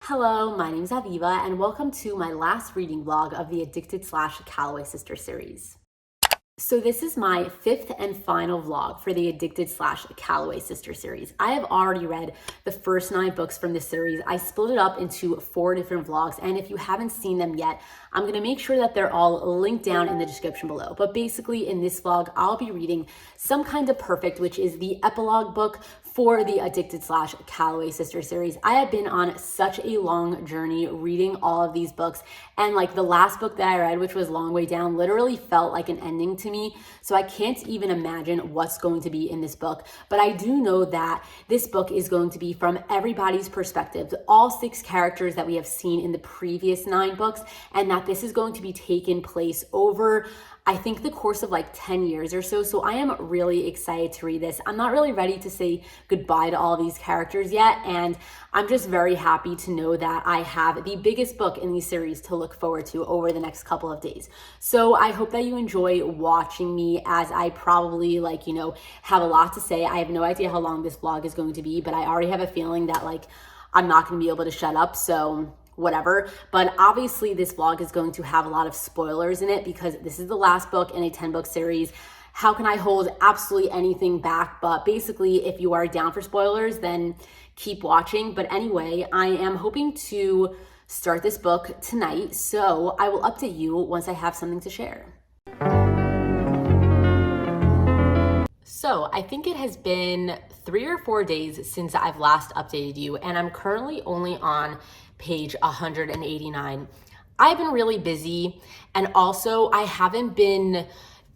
Hello, my name is Aviva, and welcome to my last reading vlog of the Addicted / Calloway Sister series. So this is my fifth and final vlog for the Addicted / Calloway Sister series. I have already read the first 9 books from this series. I split it up into 4 different vlogs, and if you haven't seen them yet, I'm gonna make sure that they're all linked down in the description below. But basically in this vlog, I'll be reading Some Kind of Perfect, which is the epilogue book for the Addicted / Calloway Sister series. I have been on such a long journey reading all of these books, and like the last book that I read, which was Long Way Down, literally felt like an ending to me. So I can't even imagine what's going to be in this book. But I do know that this book is going to be from everybody's perspective, all 6 characters that we have seen in the previous 9 books, and that this is going to be taken place over, I think, the course of like 10 years or so. So I am really excited to read this. I'm not really ready to say goodbye to all these characters yet, and I'm just very happy to know that I have the biggest book in these series to look forward to over the next couple of days. So I hope that you enjoy watching me as I probably have a lot to say. I have no idea how long this vlog is going to be, but I already have a feeling that I'm not going to be able to shut up. So whatever. But obviously this vlog is going to have a lot of spoilers in it because this is the last book in a 10-book series. How can I hold absolutely anything back? But basically, if you are down for spoilers, then keep watching. But anyway, I am hoping to start this book tonight, so I will update you once I have something to share. So I think it has been 3 or 4 days since I've last updated you, and I'm currently only on page 189. I've been really busy, and also I haven't been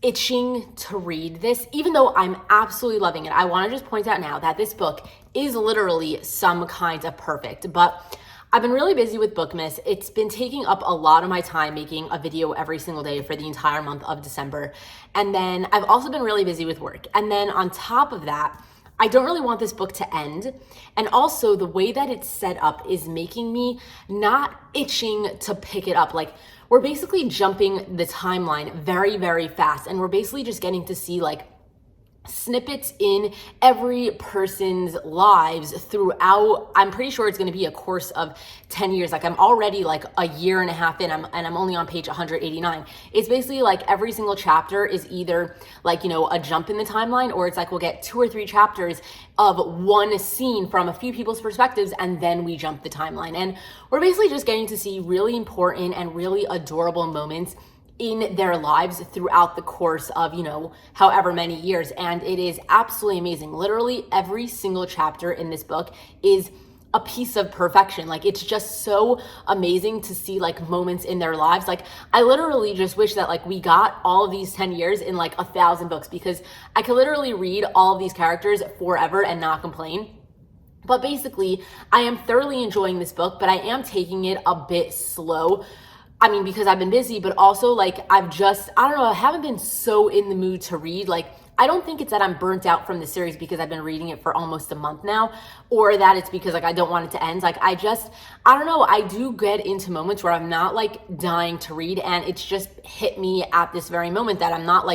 itching to read this, even though I'm absolutely loving it. I want to just point out now that this book is literally Some Kind of Perfect, but I've been really busy with Bookmas. It's been taking up a lot of my time making a video every single day for the entire month of December. And then I've also been really busy with work. And then on top of that, I don't really want this book to end. And also the way that it's set up is making me not itching to pick it up. Like, we're basically jumping the timeline very, very fast. And we're basically just getting to see snippets in every person's lives throughout. I'm pretty sure it's going to be a course of 10 years. I'm already a year and a half in, and I'm only on page 189. It's basically every single chapter is either a jump in the timeline, or it's we'll get 2 or 3 chapters of one scene from a few people's perspectives, and then we jump the timeline. And we're basically just getting to see really important and really adorable moments in their lives throughout the course of, however many years. And it is absolutely amazing. Literally every single chapter in this book is a piece of perfection. It's just so amazing to see moments in their lives. I literally just wish that we got all of these 10 years in 1,000 books, because I could literally read all of these characters forever and not complain. But basically, I am thoroughly enjoying this book, but I am taking it a bit slow. I mean, because I've been busy, but also I don't know, I haven't been so in the mood to read. I don't think it's that I'm burnt out from the series because I've been reading it for almost a month now, or that it's because I don't want it to end. I don't know, I do get into moments where I'm not dying to read, and it's just hit me at this very moment that I'm not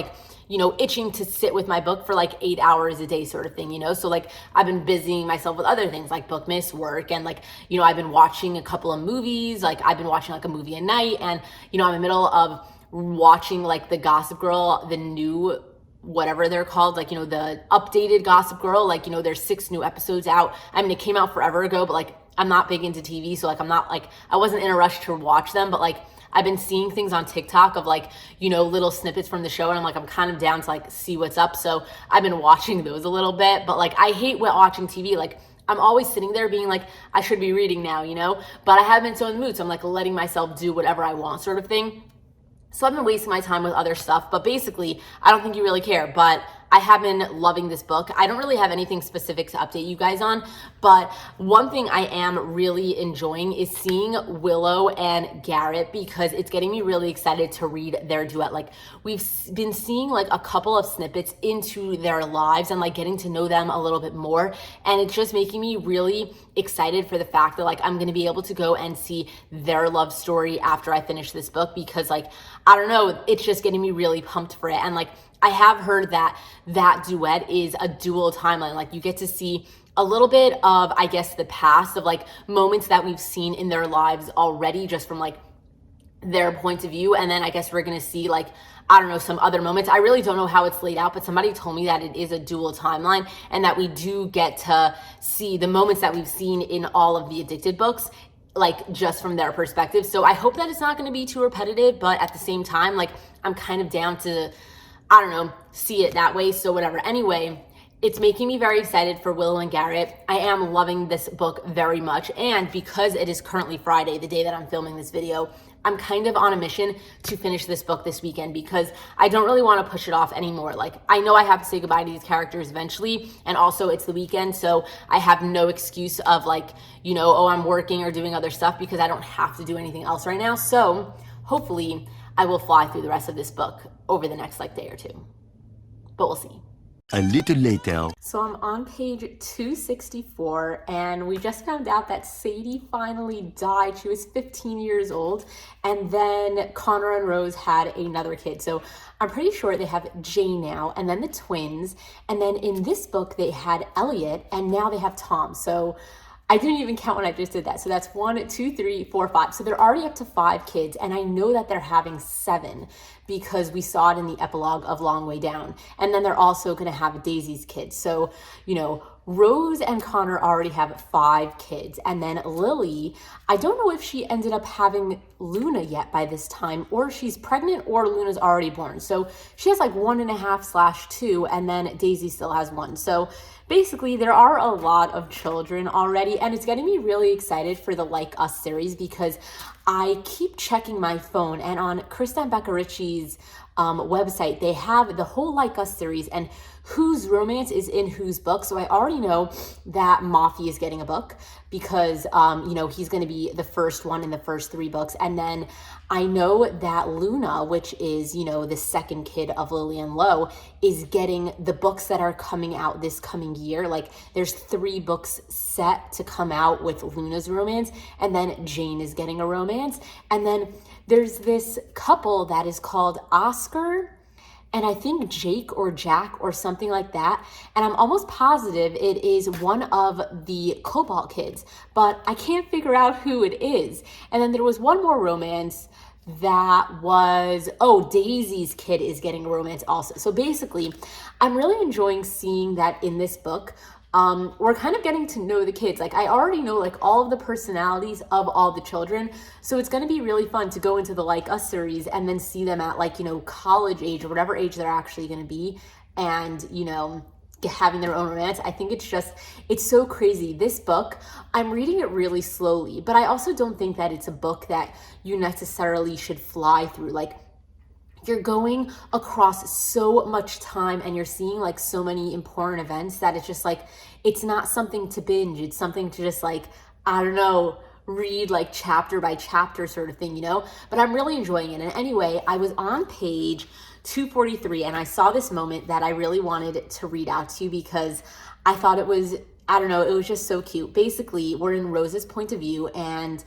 itching to sit with my book for 8 hours a day sort of thing, So I've been busying myself with other things like Bookmas, work, and I've been watching a couple of movies. I've been watching a movie a night, and I'm in the middle of watching the Gossip Girl, the new whatever they're called, the updated Gossip Girl. There's 6 new episodes out. I mean, it came out forever ago, but I'm not big into TV, so I'm not I wasn't in a rush to watch them, but I've been seeing things on TikTok of little snippets from the show, and I'm kind of down to see what's up. So I've been watching those a little bit, but I hate watching TV. I'm always sitting there being I should be reading now, but I haven't been so in the mood. So I'm letting myself do whatever I want sort of thing. So I've been wasting my time with other stuff, but basically I don't think you really care, but I have been loving this book. I don't really have anything specific to update you guys on, but one thing I am really enjoying is seeing Willow and Garrett, because it's getting me really excited to read their duet. We've been seeing a couple of snippets into their lives and getting to know them a little bit more, and it's just making me really excited for the fact that I'm going to be able to go and see their love story after I finish this book, because I don't know, it's just getting me really pumped for it. And I have heard that duet is a dual timeline. You get to see a little bit of, I guess, the past of like moments that we've seen in their lives already, just from like their point of view. And then I guess we're gonna see like, I don't know, some other moments. I really don't know how it's laid out, but somebody told me that it is a dual timeline and that we do get to see the moments that we've seen in all of the Addicted books, like just from their perspective. So I hope that it's not going to be too repetitive, but at the same time, like I'm kind of down to, I don't know, see it that way. So whatever. Anyway, it's making me very excited for Willow and Garrett. I am loving this book very much. And because it is currently Friday, the day that I'm filming this video, I'm kind of on a mission to finish this book this weekend because I don't really want to push it off anymore. Like, I know I have to say goodbye to these characters eventually, and also it's the weekend, so I have no excuse of like, you know, oh, I'm working or doing other stuff, because I don't have to do anything else right now. So hopefully I will fly through the rest of this book over the next like day or two, but we'll see. A little later. So I'm on page 264, and we just found out that Sadie finally died. She was 15 years old, and then Connor and Rose had another kid. So I'm pretty sure they have Jane now, and then the twins, and then in this book they had Elliot, and now they have Tom. So I didn't even count when I just did that. So that's 1, 2, 3, 4, 5. So they're already up to 5 kids. And I know that they're having 7 because we saw it in the epilogue of Long Way Down. And then they're also going to have Daisy's kids. So, you know, Rose and Connor already have 5 kids. And then Lily, I don't know if she ended up having Luna yet by this time, or she's pregnant, or Luna's already born. So she has like 1.5/2, and then Daisy still has 1. So basically, there are a lot of children already, and it's getting me really excited for the Like Us series because I keep checking my phone, and on Kristen Becca-Ritchie's website, they have the whole Like Us series and whose romance is in whose book. So I already know that Mafi is getting a book because, you know, he's going to be the first one in the first 3 books. And then I know that Luna, which is, you know, the second kid of Lily and Lo, is getting the books that are coming out this coming year. Like, there's 3 books set to come out with Luna's romance, and then Jane is getting a romance. And then there's this couple that is called Oscar and I think Jake or Jack or something like that. And I'm almost positive it is one of the Cobalt kids, but I can't figure out who it is. And then there was one more romance that was, oh, Daisy's kid is getting a romance also. So basically, I'm really enjoying seeing that in this book. We're kind of getting to know the kids. Like, I already know like all of the personalities of all the children. So it's going to be really fun to go into the Like Us series and then see them at like, you know, college age or whatever age they're actually going to be. And, you know, having their own romance. I think it's so crazy. This book, I'm reading it really slowly, but I also don't think that it's a book that you necessarily should fly through. Like, you're going across so much time and you're seeing like so many important events that it's just like, it's not something to binge. It's something to just like, I don't know, read like chapter by chapter sort of thing, you know? But I'm really enjoying it. And anyway, I was on page 243 and I saw this moment that I really wanted to read out to you because I thought it was, I don't know, it was just so cute. Basically, we're in Rose's point of view, and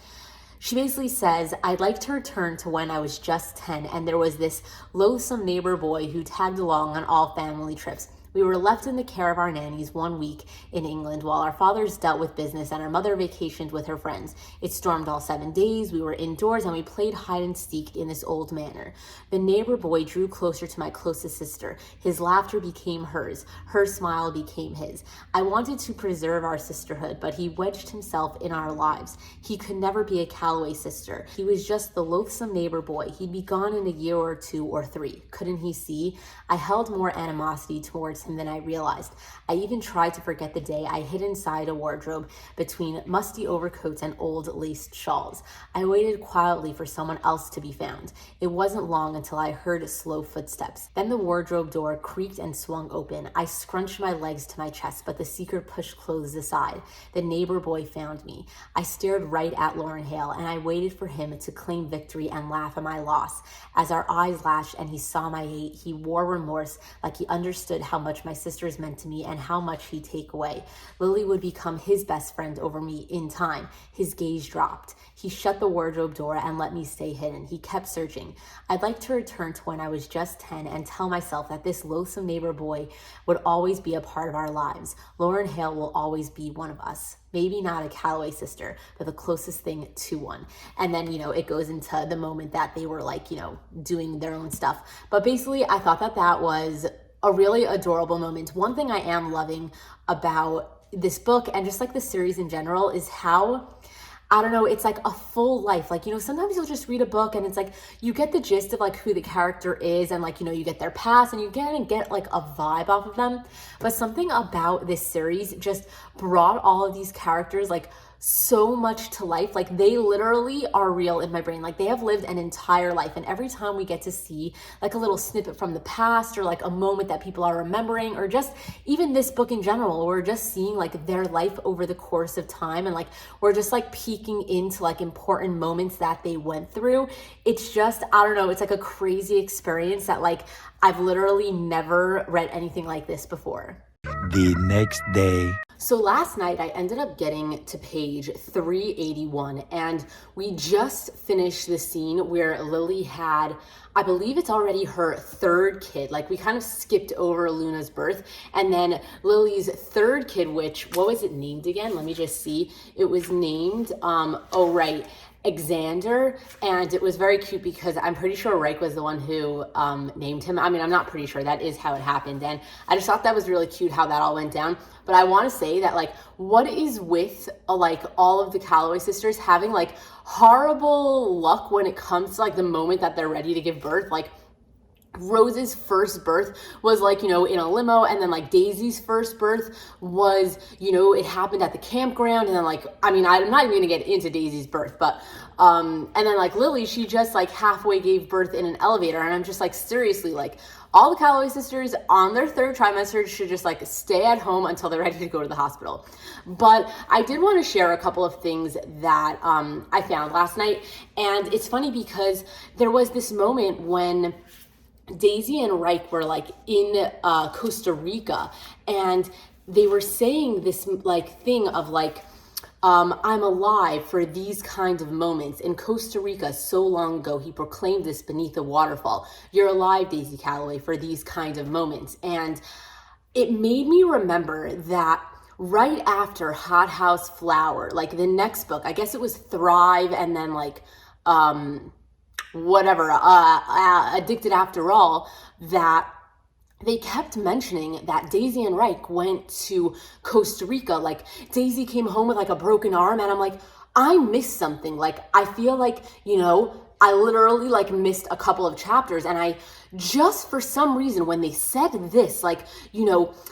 she basically says, I'd like to return to when I was just 10 and there was this loathsome neighbor boy who tagged along on all family trips. We were left in the care of our nannies 1 week in England while our fathers dealt with business and our mother vacationed with her friends. It stormed all 7 days. We were indoors and we played hide and seek in this old manor. The neighbor boy drew closer to my closest sister. His laughter became hers. Her smile became his. I wanted to preserve our sisterhood, but he wedged himself in our lives. He could never be a Calloway sister. He was just the loathsome neighbor boy. He'd be gone in a year or 2 or 3. Couldn't he see? I held more animosity towards him than I realized. I even tried to forget the day I hid inside a wardrobe between musty overcoats and old laced shawls. I waited quietly for someone else to be found. It wasn't long until I heard slow footsteps. Then the wardrobe door creaked and swung open. I scrunched my legs to my chest, but the seeker pushed clothes aside. The neighbor boy found me. I stared right at Lauren Hale, and I waited for him to claim victory and laugh at my loss. As our eyes lashed and he saw my hate, he wore remorse like he understood how much much my sisters meant to me and how much he'd take away. Lily would become his best friend over me in time. His gaze dropped. He shut the wardrobe door and let me stay hidden. He kept searching. I'd like to return to when I was just 10 and tell myself that this loathsome neighbor boy would always be a part of our lives. Lauren Hale will always be one of us. Maybe not a Calloway sister, but the closest thing to one. And then, it goes into the moment that they were like, doing their own stuff. But basically, I thought that that was a really adorable moment. One thing I am loving about this book and just like the series in general is how, I don't know, it's like a full life. Like, sometimes you'll just read a book and it's like, you get the gist of like who the character is and like, you get their past and you get like a vibe off of them. But something about this series just brought all of these characters like so much to life. Like they literally are real in my brain. Like they have lived an entire life. And every time we get to see like a little snippet from the past or like a moment that people are remembering, or just even this book in general, we're just seeing like their life over the course of time. And like, we're just like peeking into like important moments that they went through. It's just, I don't know, it's like a crazy experience that like, I've literally never read anything like this before. The next day. So last night I ended up getting to page 381 and we just finished the scene where Lily had, I believe it's already her third kid. Like we kind of skipped over Luna's birth, and then Lily's third kid, which, what was it named again? Let me just see. It was named, Xander, and it was very cute because I'm pretty sure Reich was the one who named him. I mean, I'm not pretty sure, that is how it happened, and I just thought that was really cute how that all went down. But I want to say that like, what is with like all of the Calloway sisters having like horrible luck when it comes to like the moment that they're ready to give birth? Like Rose's first birth was like, in a limo, and then like Daisy's first birth was, it happened at the campground, and then like, I mean, I'm not even gonna get into Daisy's birth, but and then like Lily, she just like halfway gave birth in an elevator, and I'm just like, seriously, like all the Calloway sisters on their third trimester should just like stay at home until they're ready to go to the hospital. But I did want to share a couple of things that I found last night, and it's funny because there was this moment when Daisy and Reich were like in Costa Rica, and they were saying this like thing of like, I'm alive for these kinds of moments. In Costa Rica so long ago, he proclaimed this beneath a waterfall. You're alive, Daisy Calloway, for these kinds of moments. And it made me remember that right after Hot House Flower, like the next book, I guess it was Thrive, and then like, Addicted After All, that they kept mentioning that Daisy and Reich went to Costa Rica. Like Daisy came home with like a broken arm, and I'm like, I missed something. Like I feel like, I literally like missed a couple of chapters, and I just for some reason when they said this, like,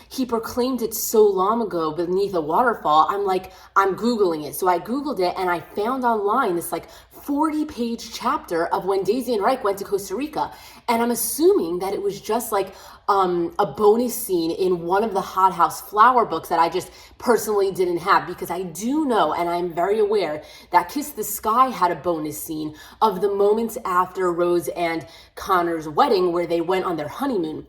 he proclaimed it so long ago beneath a waterfall, I'm like, I'm Googling it. So I Googled it and I found online this like 40-page chapter of when Daisy and Reich went to Costa Rica. And I'm assuming that it was just like a bonus scene in one of the Hot House Flower books that I just personally didn't have, because I do know, and I'm very aware, that Kiss the Sky had a bonus scene of the moments after Rose and Connor's wedding where they went on their honeymoon.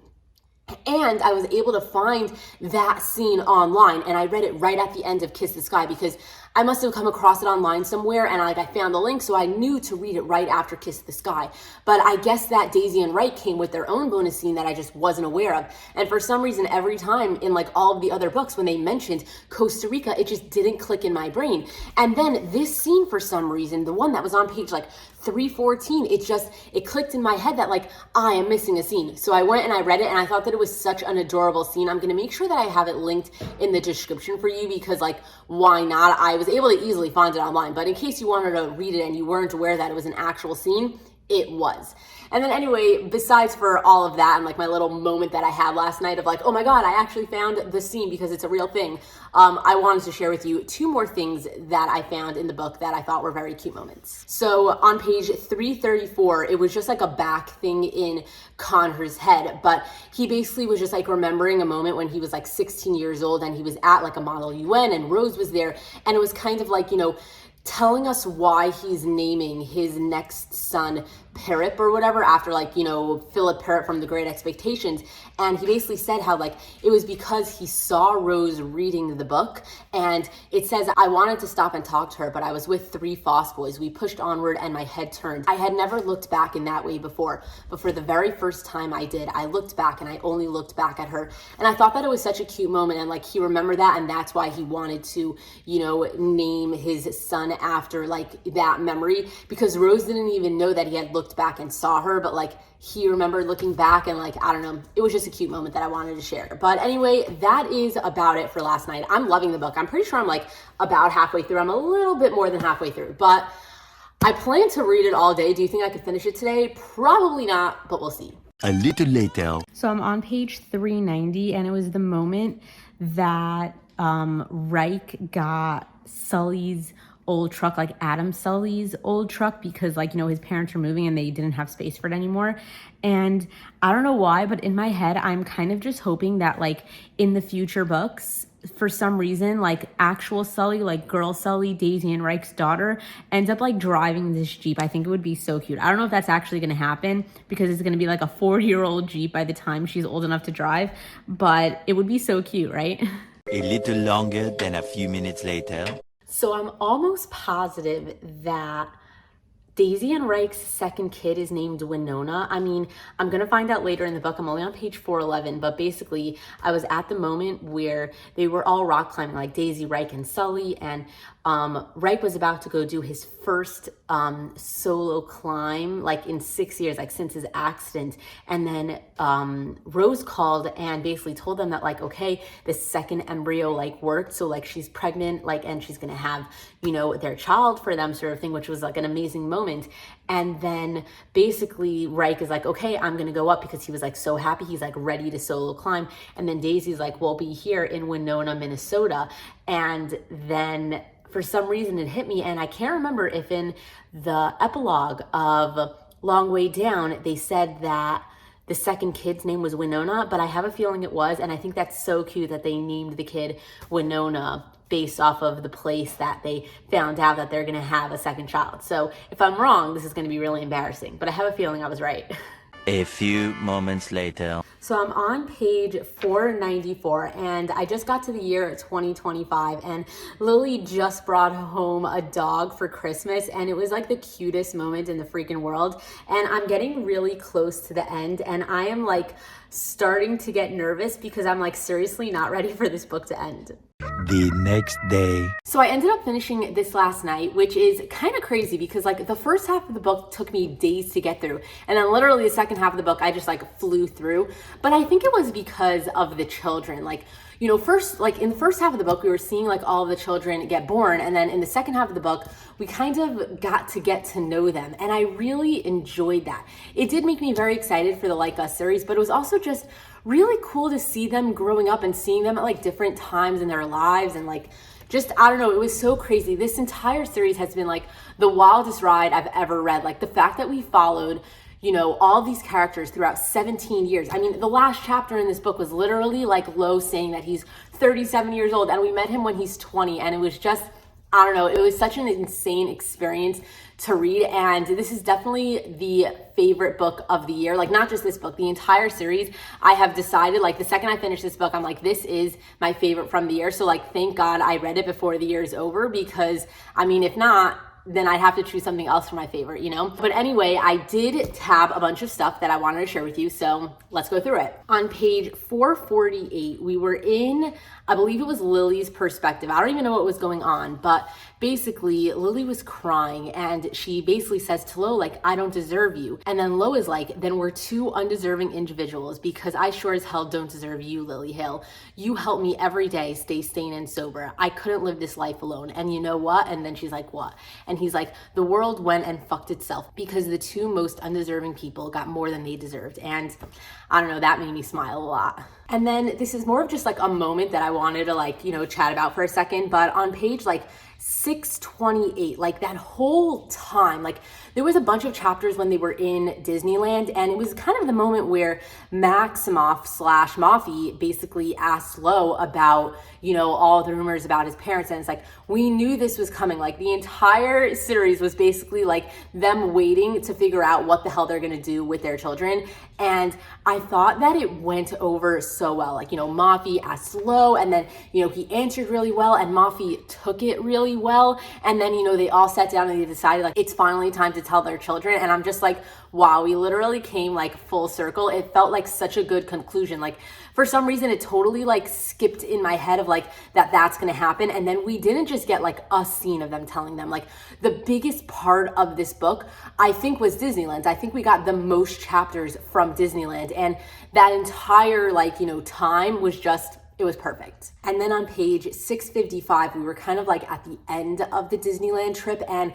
And I was able to find that scene online, and I read it right at the end of Kiss the Sky because I must have come across it online somewhere, and I found the link, so I knew to read it right after Kiss the Sky. But I guess that Daisy and Wright came with their own bonus scene that I just wasn't aware of. And for some reason, every time in like all of the other books, when they mentioned Costa Rica, it just didn't click in my brain. And then this scene, for some reason, the one that was on page like 314, it clicked in my head that like, I am missing a scene. So I went and I read it, and I thought that it was such an adorable scene. I'm gonna make sure that I have it linked in the description for you, because like, why not? I was able to easily find it online, but in case you wanted to read it and you weren't aware that it was an actual scene, it was. And then anyway, besides for all of that and like my little moment that I had last night of like, oh my God, I actually found the scene because it's a real thing. I wanted to share with you two more things that I found in the book that I thought were very cute moments. So on page 334, it was just like a back thing in Connor's head, but he basically was just like remembering a moment when he was like 16 years old and he was at like a Model UN and Rose was there. And it was kind of like, telling us why he's naming his next son Parrot or whatever after, like, you know, Philip Parrot from The Great Expectations. And he basically said how, like, it was because he saw Rose reading the book, and it says, I wanted to stop and talk to her, but I was with 3 Foss boys. We pushed onward and my head turned. I had never looked back in that way before, but for the very first time I did, I looked back, and I only looked back at her. And I thought that it was such a cute moment, and like, he remembered that, and that's why he wanted to, you know, name his son after like that memory, because Rose didn't even know that he had looked back and saw her, but like, he remembered looking back, and like, I don't know, it was just a cute moment that I wanted to share. But anyway, that is about it for last night. I'm loving the book. I'm pretty sure I'm like about halfway through. I'm a little bit more than halfway through, but I plan to read it all day. Do you think I could finish it today? Probably not, but we'll see. A little later. So I'm on page 390, and it was the moment that Reich got Sully's old truck, like Adam Sully's old truck, because like, you know, his parents were moving and they didn't have space for it anymore. And I don't know why, but in my head, I'm kind of just hoping that like in the future books, for some reason, like actual Sully, like girl Sully, Daisy and Reich's daughter, ends up like driving this Jeep. I think it would be so cute. I don't know if that's actually going to happen, because it's going to be like a 40-year-old Jeep by the time she's old enough to drive, but it would be so cute, right? A little longer than a few minutes later. So I'm almost positive that Daisy and Reich's second kid is named Winona. I mean, I'm going to find out later in the book. I'm only on page 411, but basically I was at the moment where they were all rock climbing, like Daisy, Reich, and Sully, and Reich was about to go do his first solo climb, like in 6 years, like since his accident. And then Rose called and basically told them that like, okay, the second embryo like worked, so like she's pregnant, like, and she's gonna have, you know, their child for them, sort of thing, which was like an amazing moment. And then basically Reich is like, okay, I'm gonna go up, because he was like so happy, he's like ready to solo climb. And then Daisy's like, we'll be here in Winona, Minnesota. And then for some reason it hit me, and I can't remember if in the epilogue of Long Way Down they said that the second kid's name was Winona, but I have a feeling it was, and I think that's so cute that they named the kid Winona based off of the place that they found out that they're gonna have a second child. So if I'm wrong, this is gonna be really embarrassing, but I have a feeling I was right. A few moments later. So I'm on page 494, and I just got to the year 2025, and Lily just brought home a dog for Christmas, and it was like the cutest moment in the freaking world. And I'm getting really close to the end, and I am like starting to get nervous, because I'm like seriously not ready for this book to end. The next day. So I ended up finishing this last night, which is kind of crazy, because like the first half of the book took me days to get through, and then literally the second half of the book I just like flew through. But I think it was because of the children. Like, you know, first, like in the first half of the book we were seeing like all of the children get born, and then in the second half of the book we kind of got to get to know them, and I really enjoyed that. It did make me very excited for the Like Us series, but it was also just really cool to see them growing up and seeing them at like different times in their lives, and like just, I don't know, it was so crazy. This entire series has been like the wildest ride I've ever read. Like the fact that we followed, you know, all these characters throughout 17 years. I mean, the last chapter in this book was literally like Lo saying that he's 37 years old, and we met him when he's 20, and it was just, I don't know, it was such an insane experience to read, and this is definitely the favorite book of the year. Like, not just this book, the entire series. I have decided, like, the second I finish this book, I'm like, this is my favorite from the year. So like, thank God I read it before the year is over, because I mean, if not, then I'd have to choose something else for my favorite, you know? But anyway, I did tab a bunch of stuff that I wanted to share with you, so let's go through it. On page 448, we were in, I believe it was Lily's perspective. I don't even know what was going on, but basically Lily was crying, and she basically says to Lo, like, I don't deserve you. And then Lo is like, then we're two undeserving individuals, because I sure as hell don't deserve you, Lily Hill. You help me every day stay sane and sober. I couldn't live this life alone. And you know what? And then she's like, what? And he's like, the world went and fucked itself, because the two most undeserving people got more than they deserved. And I don't know, that made me smile a lot. And then this is more of just like a moment that I wanted to like, chat about for a second, but on page like 628, like that whole time, like there was a bunch of chapters when they were in Disneyland, and it was kind of the moment where Maximoff slash Moffy basically asked Lo about, all the rumors about his parents. And it's like, we knew this was coming. Like the entire series was basically like them waiting to figure out what the hell they're gonna do with their children. And I thought that it went over so well. Like, Moffy asked Lo, and then, he answered really well, and Moffy took it really well. And then, they all sat down and they decided like, it's finally time to tell their children. And I'm just like, wow, we literally came like full circle. It felt like such a good conclusion. Like for some reason, it totally like skipped in my head of like that's gonna happen. And then we didn't just get like a scene of them telling them. Like the biggest part of this book, I think, was Disneyland. I think we got the most chapters from Disneyland, and that entire like, time was just, it was perfect. And then on page 655, we were kind of like at the end of the Disneyland trip, and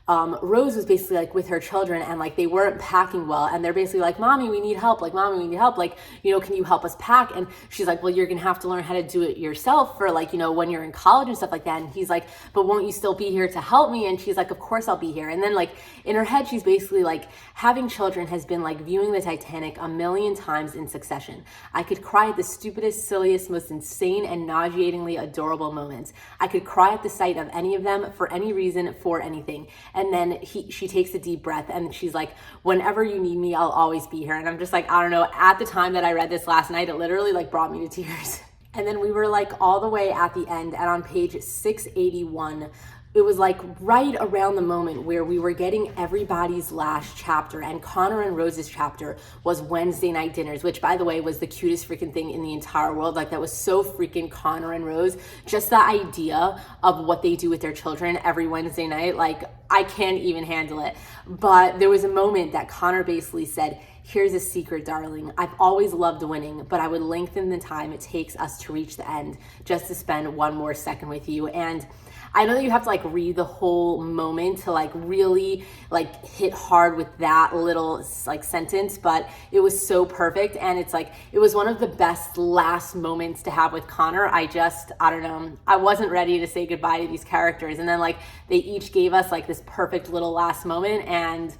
Rose was basically like with her children, and like they weren't packing well, and they're basically like, mommy, we need help. Like, mommy, we need help. Like, can you help us pack? And she's like, well, you're gonna have to learn how to do it yourself for like, when you're in college and stuff like that. And he's like, but won't you still be here to help me? And she's like, of course I'll be here. And then like in her head, she's basically like, having children has been like viewing the Titanic a million times in succession. I could cry at the stupidest, silliest, most insane and nauseatingly adorable moments. I could cry at the sight of any of them for any reason, for anything. And then she takes a deep breath, and she's like, whenever you need me, I'll always be here. And I'm just like, I don't know, at the time that I read this last night, it literally like brought me to tears. And then we were like all the way at the end, and on page 681, it was like right around the moment where we were getting everybody's last chapter, and Connor and Rose's chapter was Wednesday night dinners, which by the way was the cutest freaking thing in the entire world. Like that was so freaking Connor and Rose. Just the idea of what they do with their children every Wednesday night, like I can't even handle it. But there was a moment that Connor basically said, here's a secret, darling. I've always loved winning, but I would lengthen the time it takes us to reach the end just to spend one more second with you. And I know that you have to like read the whole moment to like really like hit hard with that little like sentence, but it was so perfect. And it's like, it was one of the best last moments to have with Connor. I don't know, I wasn't ready to say goodbye to these characters. And then like they each gave us like this perfect little last moment, and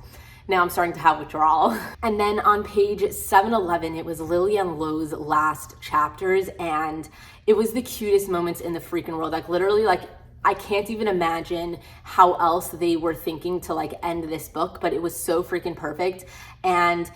now I'm starting to have withdrawal. And then on page 711, it was Lily and Lo's last chapters, and it was the cutest moments in the freaking world. Like literally, like I can't even imagine how else they were thinking to like end this book, but it was so freaking perfect. And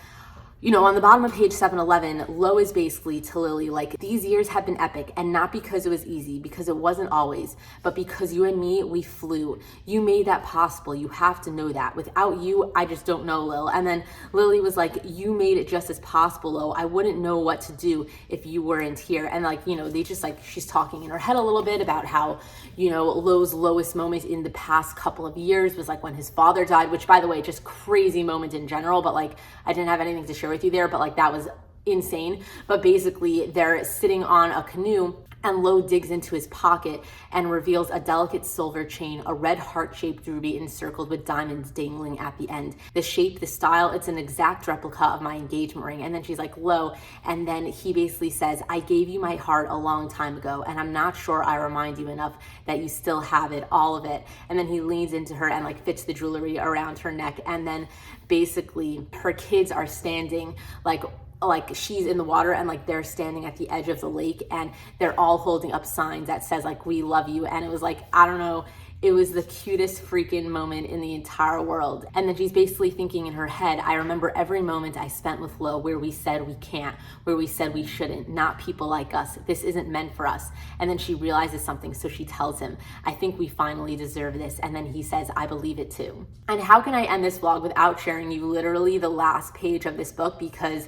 on the bottom of page 711, Lo is basically to Lily like, these years have been epic, and not because it was easy, because it wasn't always, but because you and me, we flew. You made that possible. You have to know that. Without you, I just don't know, Lil. And then Lily was like, you made it just as possible, Lo. I wouldn't know what to do if you weren't here. And like, they just like, she's talking in her head a little bit about how, Lo's lowest moment in the past couple of years was like when his father died, which by the way, just crazy moment in general, but like, I didn't have anything to share with you there, but like that was insane. But basically they're sitting on a canoe, and Lo digs into his pocket and reveals a delicate silver chain, a red heart-shaped ruby encircled with diamonds dangling at the end. The shape, the style, it's an exact replica of my engagement ring. And then she's like, Lo, and then he basically says, I gave you my heart a long time ago, and I'm not sure I remind you enough that you still have it, all of it. And then he leans into her and like fits the jewelry around her neck. And then basically her kids are standing like she's in the water, and like they're standing at the edge of the lake, and they're all holding up signs that says like, we love you. And it was like, I don't know, it was the cutest freaking moment in the entire world. And then she's basically thinking in her head, I remember every moment I spent with Lo where we said we can't, where we said we shouldn't, not people like us. This isn't meant for us. And then she realizes something, so she tells him, I think we finally deserve this. And then he says, I believe it too. And how can I end this vlog without sharing you literally the last page of this book, because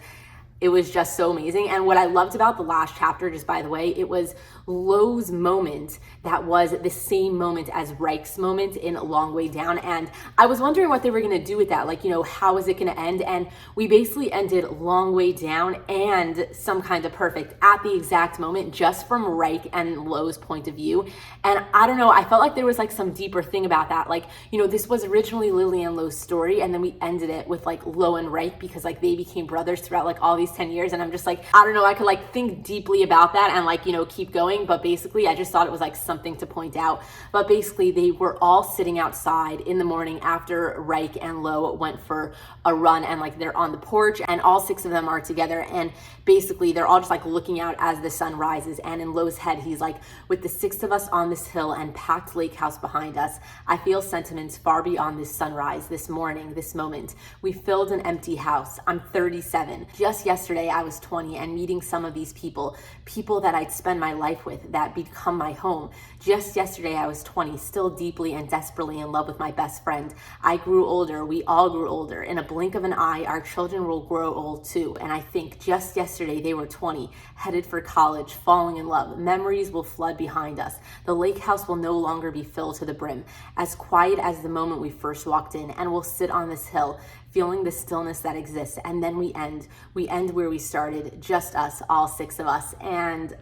it was just so amazing. And what I loved about the last chapter, just by the way, it was Lo's moment that was the same moment as Reich's moment in A Long Way Down. And I was wondering what they were going to do with that. Like, how is it going to end? And we basically ended Long Way Down and Some Kind of Perfect at the exact moment, just from Reich and Lo's point of view. And I don't know, I felt like there was like some deeper thing about that. Like, this was originally Lily and Lo's story, and then we ended it with like Lo and Reich, because like they became brothers throughout like all these 10 years. And I'm just like, I don't know, I could like think deeply about that and like, you know, keep going. But basically, I just thought it was like something to point out. But basically, they were all sitting outside in the morning after Reich and Lo went for a run, and like they're on the porch and all 6 of them are together. And basically, they're all just like looking out as the sun rises. And in Lo's head, he's like, with the 6 of us on this hill and packed lake house behind us, I feel sentiments far beyond this sunrise, this morning, this moment. We filled an empty house. I'm 37. Just yesterday, I was 20 and meeting some of these people that I'd spend my life with, that become my home. Just yesterday, I was 20, still deeply and desperately in love with my best friend. I grew older. We all grew older. In a blink of an eye, our children will grow old too. And I think just yesterday, they were 20, headed for college, falling in love. Memories will flood behind us. The lake house will no longer be filled to the brim, as quiet as the moment we first walked in, and we'll sit on this hill, feeling the stillness that exists. And then we end where we started, just us, all 6 of us. And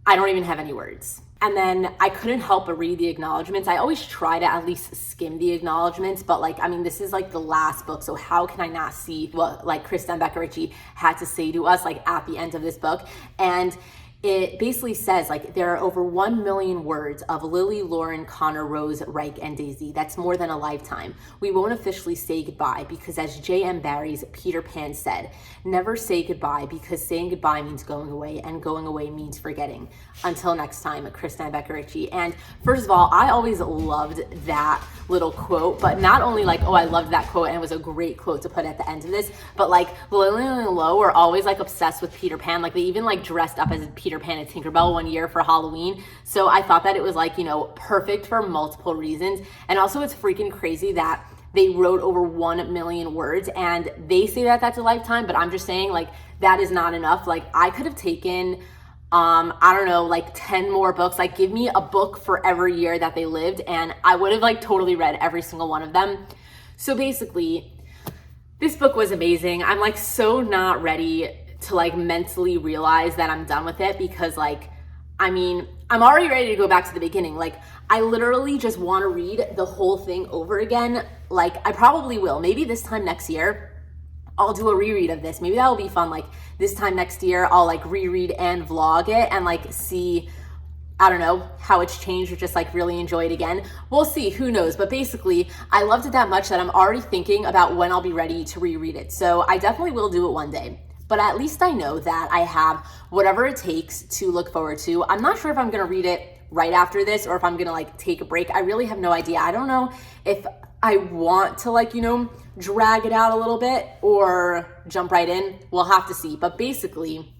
I don't even have any words. And then I couldn't help but read the acknowledgements. I always try to at least skim the acknowledgements, but like, I mean, this is like the last book, so how can I not see what like Kristen Becker-Ritchie had to say to us like at the end of this book? And it basically says like there are over 1 million words of Lily, Lauren, Connor, Rose, Reich, and Daisy. That's more than a lifetime. We won't officially say goodbye because, as J.M. Barrie's Peter Pan said, never say goodbye because saying goodbye means going away, and going away means forgetting. Until next time, Kristen Becker-Ritchie. And first of all, I always loved that little quote, but not only like, oh, I loved that quote and it was a great quote to put at the end of this, but like Lily and Lo were always like obsessed with Peter Pan. Like they even like dressed up as Peter Pan and Tinkerbell one year for Halloween. So I thought that it was like, you know, perfect for multiple reasons. And also it's freaking crazy that they wrote over 1 million words, and they say that that's a lifetime, but I'm just saying like that is not enough. Like I could have taken I don't know, like 10 more books. Like give me a book for every year that they lived and I would have like totally read every single one of them. So basically, this book was amazing. I'm like so not ready to like mentally realize that I'm done with it because like, I mean, I'm already ready to go back to the beginning. Like I literally just want to read the whole thing over again. Like I probably will. Maybe this time next year, I'll do a reread of this. Maybe that will be fun. Like this time next year, I'll like reread and vlog it and like see, I don't know, how it's changed or just like really enjoy it again. We'll see, who knows? But basically, I loved it that much that I'm already thinking about when I'll be ready to reread it. So I definitely will do it one day. But at least I know that I have whatever it takes to look forward to. I'm not sure if I'm gonna read it right after this or if I'm gonna like take a break. I really have no idea. I don't know if I want to like, you know, drag it out a little bit or jump right in. We'll have to see. But basically,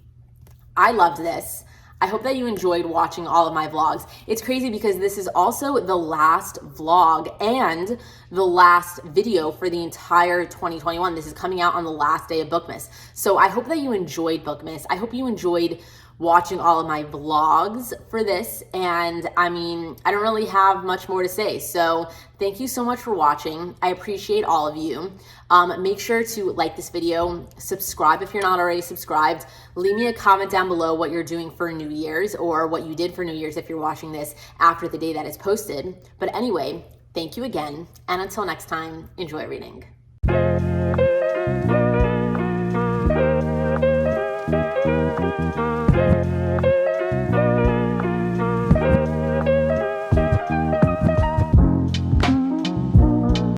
I loved this. I hope that you enjoyed watching all of my vlogs. It's crazy because this is also the last vlog and the last video for the entire 2021. This is coming out on the last day of Bookmas. So I hope that you enjoyed Bookmas. I hope you enjoyed watching all of my vlogs for this. And I mean, I don't really have much more to say. So thank you so much for watching. I appreciate all of you. Make sure to like this video, subscribe if you're not already subscribed. Leave me a comment down below what you're doing for New Year's or what you did for New Year's if you're watching this after the day that it's posted. But anyway, thank you again. And until next time, enjoy reading.